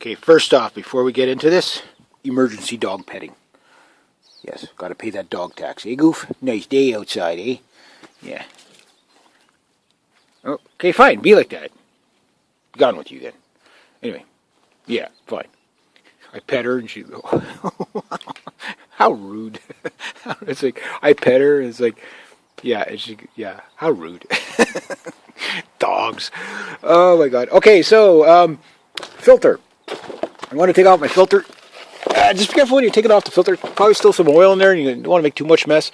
Okay, first off, before we get into this, emergency dog petting. Yes, gotta pay that dog tax. Eh, Goof? Nice day outside, eh? Yeah. Okay, fine. Be like that. Gone with you then. Anyway, yeah, fine. I pet her and she... How rude. It's like, I pet her and it's like, yeah, and she... Yeah, how rude. Dogs. Oh my god. Okay, so, filter. I want to take off my filter. Just be careful when you take it off the filter. Probably still some oil in there, and you don't want to make too much mess.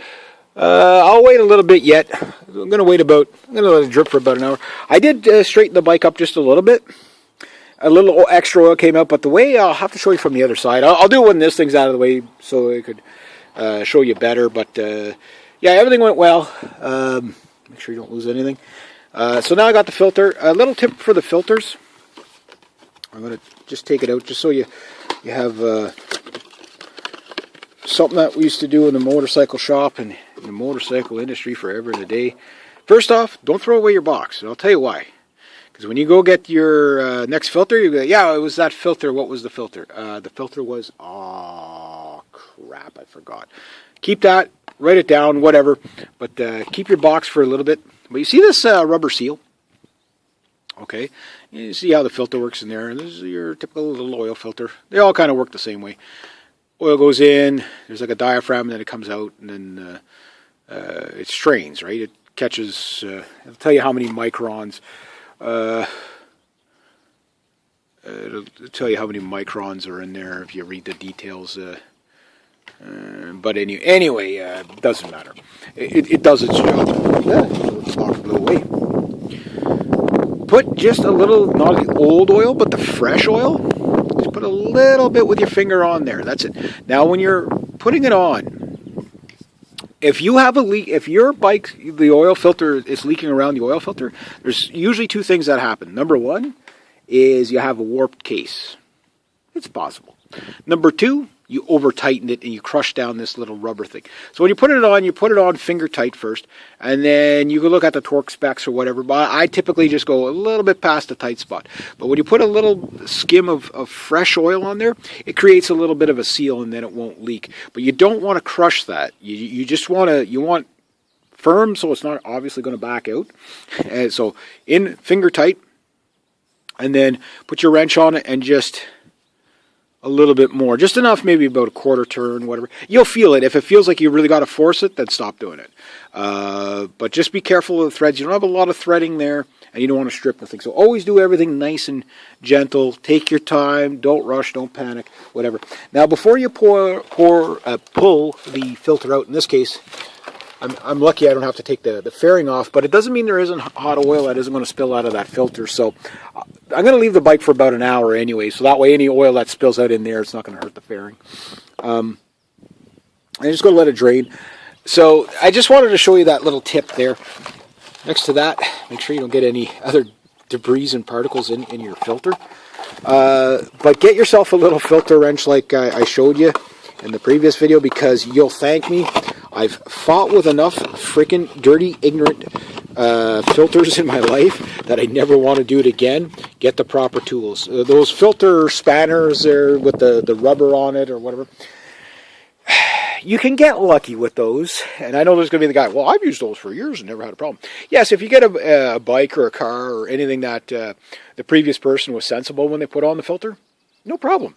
I'll wait a little bit yet. I'm going to let it drip for about an hour. I did straighten the bike up just a little bit. A little extra oil came out, but the way I'll have to show you from the other side. I'll do it when this thing's out of the way so I could show you better. But yeah, everything went well. Make sure you don't lose anything. So now I got the filter. A little tip for the filters. I'm going to just take it out just so you have something that we used to do in the motorcycle shop and in the motorcycle industry forever and a day. First off, don't throw away your box. And I'll tell you why. Because when you go get your next filter, you go, yeah, it was that filter. What was the filter? The filter was, oh, crap, I forgot. Keep that, write it down, whatever. But keep your box for a little bit. But you see this rubber seal? Okay, you see how the filter works in there. And this is your typical little oil filter. They all kind of work the same way. Oil goes in, there's like a diaphragm, and then it comes out, and then it strains, right? It catches, it'll tell you how many microns. It'll tell you how many microns are in there if you read the details. But anyway, it doesn't matter. It does its job. It's not blew away. Put just a little, not the old oil, but the fresh oil. Just put a little bit with your finger on there. That's it. Now, when you're putting it on, if you have a leak, if your bike, the oil filter is leaking around the oil filter, there's usually two things that happen. Number one is you have a warped case. It's possible. Number two, you over tighten it and you crush down this little rubber thing. So when you put it on finger tight first, and then you can look at the torque specs or whatever. But I typically just go a little bit past the tight spot. But when you put a little skim of fresh oil on there, it creates a little bit of a seal and then it won't leak. But you don't want to crush that. You just want firm so it's not obviously going to back out. And so in finger tight, and then put your wrench on it and just a little bit more, just enough, maybe about a quarter turn, whatever. You'll feel it. If it feels like you really got to force it, then stop doing it. But just be careful of the threads. You don't have a lot of threading there, and you don't want to strip the thing. So always do everything nice and gentle. Take your time. Don't rush. Don't panic. Whatever. Now, before you pull the filter out, in this case, I'm lucky I don't have to take the fairing off, but it doesn't mean there isn't hot oil that isn't going to spill out of that filter. So I'm going to leave the bike for about an hour anyway, so that way any oil that spills out in there, it's not going to hurt the fairing. I'm just going to let it drain. So I just wanted to show you that little tip there. Next to that, make sure you don't get any other debris and particles in your filter. But get yourself a little filter wrench like I showed you in the previous video, because you'll thank me. I've fought with enough freaking dirty, ignorant filters in my life that I never want to do it again. Get the proper tools. Those filter spanners there with the rubber on it or whatever, you can get lucky with those. And I know there's going to be the guy, well, I've used those for years and never had a problem. Yes, if you get a bike or a car or anything that the previous person was sensible when they put on the filter, no problem.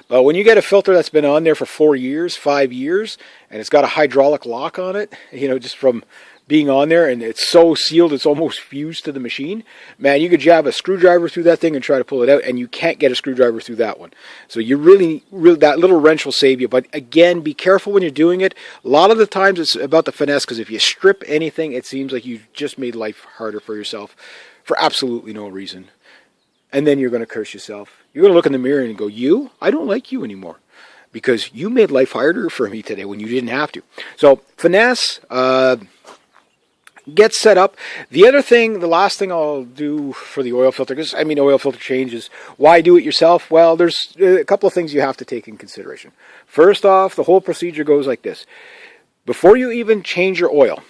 But when you get a filter that's been on there for 4 years, 5 years, and it's got a hydraulic lock on it, just from being on there, and it's so sealed it's almost fused to the machine, man, you could jab a screwdriver through that thing and try to pull it out, and you can't get a screwdriver through that one. So you really, that little wrench will save you. But again, be careful when you're doing it. A lot of the times it's about the finesse, because if you strip anything, it seems like you just made life harder for yourself for absolutely no reason. And then you're going to curse yourself. You're going to look in the mirror and go, I don't like you anymore, because you made life harder for me today when you didn't have to. So finesse, get set up. The other thing, the last thing I'll do for the oil filter, because oil filter changes. Why do it yourself? Well, there's a couple of things you have to take in consideration. First off, the whole procedure goes like this. Before you even change your oil,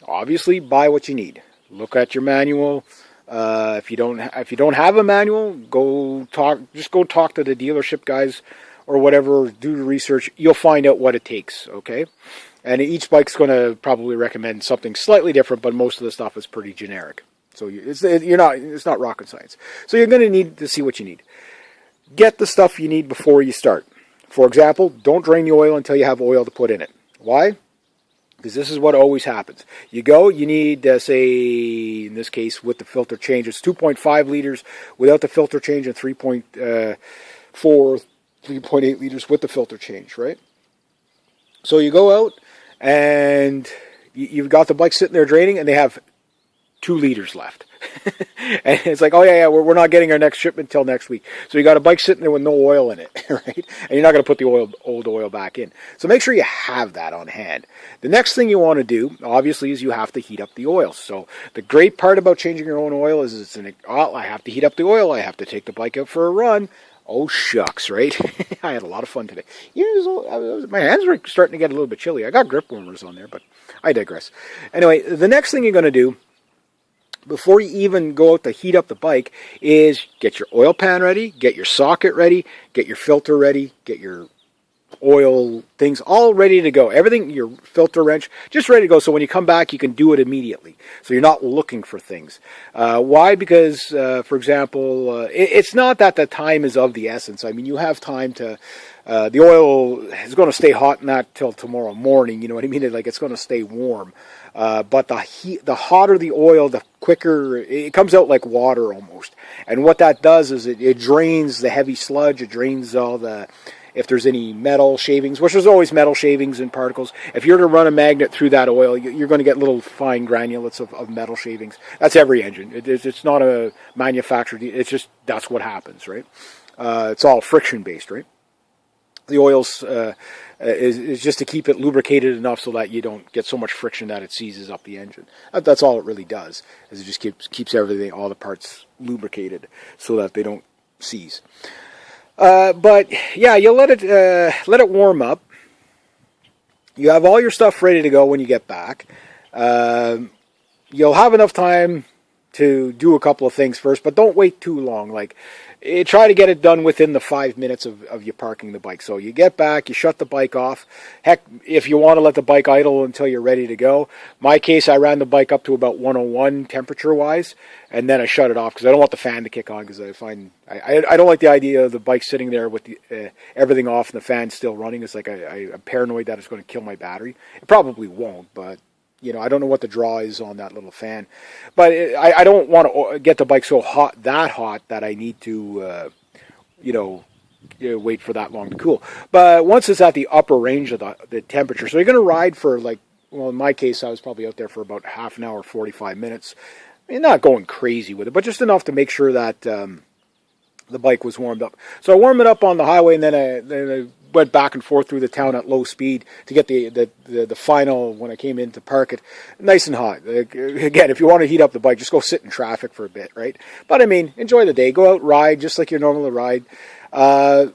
obviously buy what you need. Look at your manual. If you don't have a manual, just go talk to the dealership guys or whatever, do the research. You'll find out what it takes, okay? And each bike's going to probably recommend something slightly different, but most of the stuff is pretty generic. So it's not rocket science. So you're going to need to see what you need. Get the stuff you need before you start. For example, don't drain the oil until you have oil to put in it. Why? Because this is what always happens. You need, say, in this case, with the filter change, it's 2.5 liters without the filter change and 3.4, 3.8 liters with the filter change, right? So you go out and you've got the bike sitting there draining and they have 2 liters left. And it's like, oh yeah, we're not getting our next shipment until next week. So you got a bike sitting there with no oil in it, right? And you're not going to put the old oil back in. So make sure you have that on hand. The next thing you want to do, obviously, is you have to heat up the oil. So the great part about changing your own oil is I have to heat up the oil. I have to take the bike out for a run. Oh shucks, right? I had a lot of fun today. My hands were starting to get a little bit chilly. I got grip warmers on there, but I digress. Anyway, the next thing you're going to do before you even go out to heat up the bike is get your oil pan ready, get your socket ready, get your filter ready, get your oil things all ready to go. Everything, your filter wrench, just ready to go. So when you come back, you can do it immediately. So you're not looking for things. Why? Because, for example, it's not that the time is of the essence. I mean, you have time to, the oil is going to stay hot not till tomorrow morning. You know what I mean? It's going to stay warm. But the hotter the oil, the quicker it comes out like water almost. And what that does is it drains the heavy sludge. It drains if there's any metal shavings, which there's always metal shavings and particles. If you're to run a magnet through that oil, you're going to get little fine granulates of metal shavings. That's every engine. It's not a manufactured. It's just that's what happens, right? It's all friction based, right? The oils is just to keep it lubricated enough so that you don't get so much friction that it seizes up the engine. That's all it really does. Is it just keeps everything, all the parts lubricated so that they don't seize. But yeah, you'll let it warm up. You have all your stuff ready to go when you get back. You'll have enough time to do a couple of things first, but don't wait too long. Try to get it done within the 5 minutes of you parking the bike. So you get back, you shut the bike off. Heck, if you want to let the bike idle until you're ready to go. My case, I ran the bike up to about 101 temperature-wise, and then I shut it off because I don't want the fan to kick on because I don't like the idea of the bike sitting there with everything off and the fan still running. It's like I'm paranoid that it's going to kill my battery. It probably won't, but I don't know what the draw is on that little fan. But I don't want to get the bike so hot that I need to, wait for that long to cool. But once it's at the upper range of the temperature, so you're going to ride for in my case, I was probably out there for about half an hour, 45 minutes. I mean, not going crazy with it, but just enough to make sure that the bike was warmed up. So I warmed it up on the highway, and then I went back and forth through the town at low speed to get the final, when I came in to park it, nice and hot. Again, if you want to heat up the bike, just go sit in traffic for a bit, right? But I mean, enjoy the day. Go out, ride, just like you normally ride.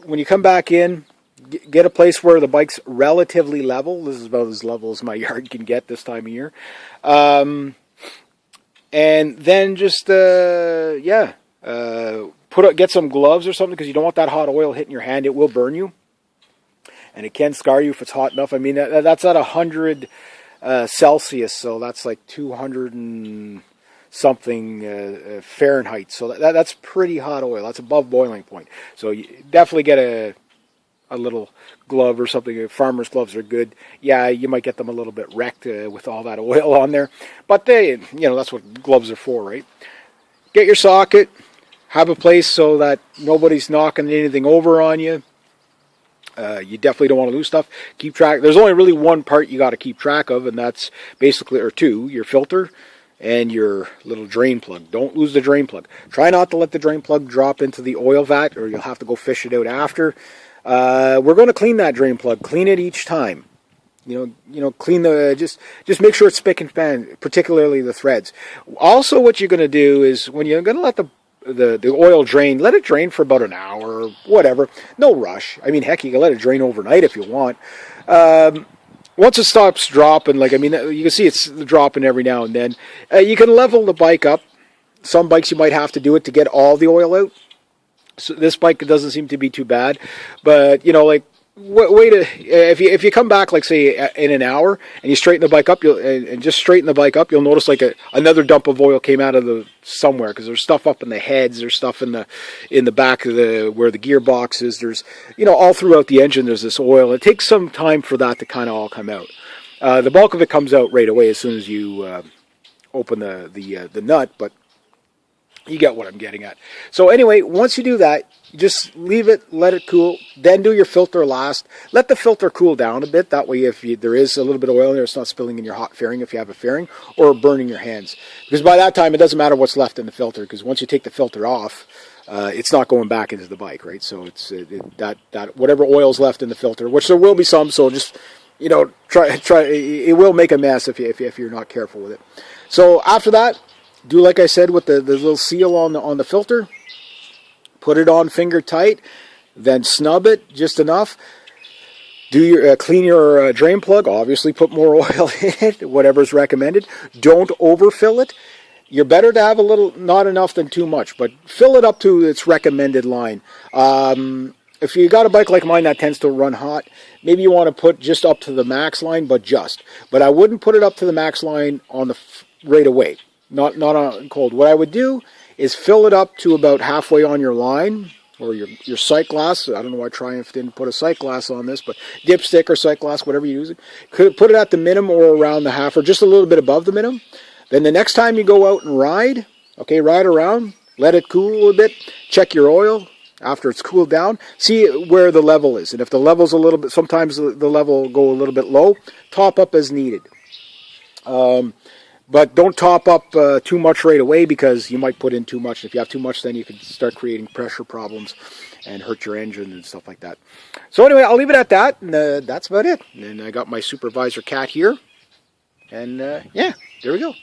When you come back in, get a place where the bike's relatively level. This is about as level as my yard can get this time of year. And then just, get some gloves or something, because you don't want that hot oil hitting your hand. It will burn you. And it can scar you if it's hot enough. I mean, that's at 100 Celsius, so that's like 200 and something Fahrenheit. So that's pretty hot oil. That's above boiling point. So you definitely get a little glove or something. Farmer's gloves are good. Yeah, you might get them a little bit wrecked with all that oil on there. But that's what gloves are for, right? Get your socket. Have a place so that nobody's knocking anything over on you. You definitely don't want to lose stuff. Keep track. There's only really one part you got to keep track of, and that's basically, or two, your filter and your little drain plug. Don't lose the drain plug. Try not to let the drain plug drop into the oil vat, or you'll have to go fish it out after. We're going to clean that drain plug. Clean it each time. Clean just make sure it's spick and span, particularly the threads. Also, what you're going to do is when you're going to let the oil drain, let it drain for about an hour or whatever. No rush. I mean, heck, you can let it drain overnight if you want. Once it stops dropping, you can see it's dropping every now and then. You can level the bike up Some bikes you might have to do it to get all the oil out. So this bike doesn't seem to be too bad, but you know, like wait if you come back, like say in an hour, and you straighten the bike up, and just straighten the bike up, you'll notice like another dump of oil came out of the somewhere, because there's stuff up in the heads, there's stuff in the back of the where the gearbox is. There's, you know, all throughout the engine there's this oil. It takes some time for that to kind of all come out. The bulk of it comes out right away as soon as you open the nut, but you get what I'm getting at. So anyway, once you do that, you just leave it, let it cool, then do your filter last. Let the filter cool down a bit. That way, if there is a little bit of oil in there, it's not spilling in your hot fairing if you have a fairing, or burning your hands. Because by that time, it doesn't matter what's left in the filter, because once you take the filter off, it's not going back into the bike, right? So it's that whatever oil's left in the filter, which there will be some, so just, you know, try. It will make a mess if you're not careful with it. So after that, do like I said with the little seal on the filter. Put it on finger tight, then snub it just enough. Do your clean your drain plug. Obviously, put more oil in it, whatever's recommended. Don't overfill it. You're better to have a little, not enough than too much, but fill it up to its recommended line. If you got a bike like mine that tends to run hot, maybe you want to put just up to the max line, but I wouldn't put it up to the max line on the right away. Not on cold. What I would do is fill it up to about halfway on your line, or your sight glass. I don't know why Triumph didn't put a sight glass on this, but dipstick or sight glass, whatever you use it. Could put it at the minimum or around the half, or just a little bit above the minimum. Then the next time you go out and ride, okay, ride around, let it cool a bit, check your oil after it's cooled down, see where the level is. And if the level's a little bit, sometimes the level will go a little bit low, top up as needed. But don't top up too much right away, because you might put in too much. If you have too much, then you can start creating pressure problems and hurt your engine and stuff like that. So anyway, I'll leave it at that, and that's about it. And I got my supervisor cat here. And yeah, there we go.